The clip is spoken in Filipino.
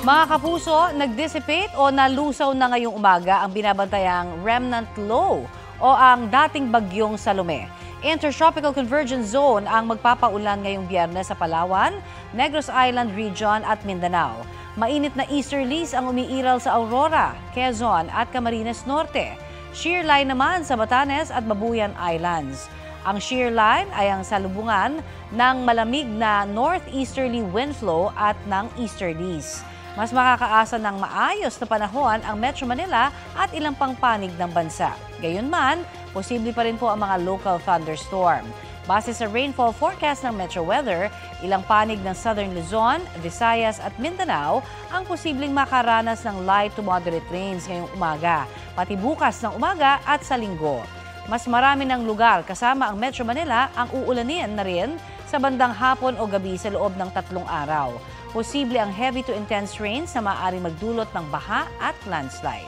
Mga kapuso, nag-dissipate o nalusaw na ngayong umaga ang binabantayang remnant low o ang dating bagyong Salome. Intertropical Convergence Zone ang magpapaulan ngayong Biyernes sa Palawan, Negros Island Region at Mindanao. Mainit na easterlies ang umiiral sa Aurora, Quezon at Camarines Norte. Shear line naman sa Batanes at Babuyan Islands. Ang shear line ay ang salubungan ng malamig na northeasterly wind flow at ng easterlies. Mas makakaasa ng maayos na panahon ang Metro Manila at ilang pang panig ng bansa. Gayunman, posible pa rin po ang mga local thunderstorm. Base sa rainfall forecast ng Metro Weather, ilang panig ng Southern Luzon, Visayas at Mindanao ang posibleng makaranas ng light to moderate rains ngayong umaga, pati bukas ng umaga at sa linggo. Mas marami ng lugar kasama ang Metro Manila ang uulanin na rin sa bandang hapon o gabi sa loob ng 3 araw. Posible ang heavy to intense rains na maaaring magdulot ng baha at landslide.